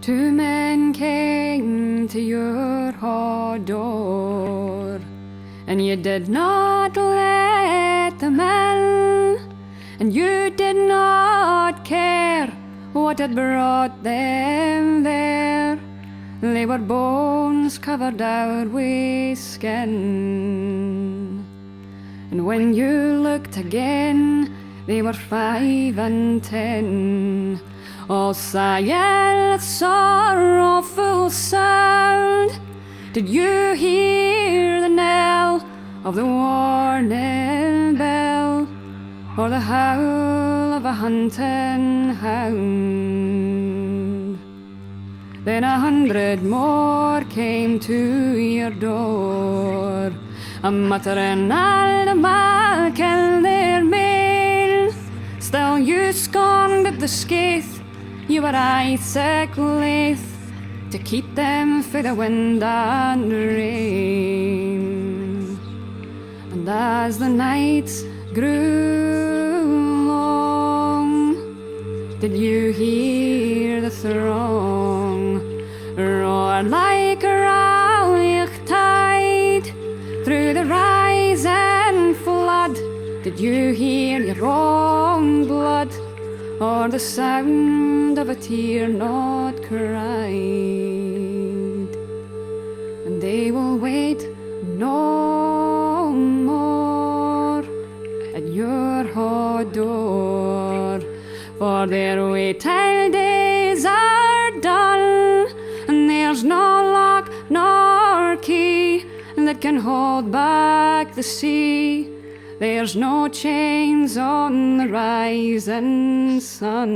Two men came to your hard door, and you did not let them in, and you did not care what had brought them there. They were bones covered out with skin, and when you looked again, they were 5 and 10. All silent, sorrowful sound. Did you hear the knell of the warning bell, or the howl of a hunting hound? Then 100 more came to your door, a muttering all the mark in their mail. Still you scorned at the skaith. You were Isaac Laith to keep them for the wind and rain. And as the nights grew long, did you hear the throng roar like a rowing tide through the rising flood? Did you hear your own blood, or the sound of a tear not cried? And they will wait no more at your hard door, for their waiting days are done, and there's no lock nor key that can hold back the sea. There's no chains on the rising sun.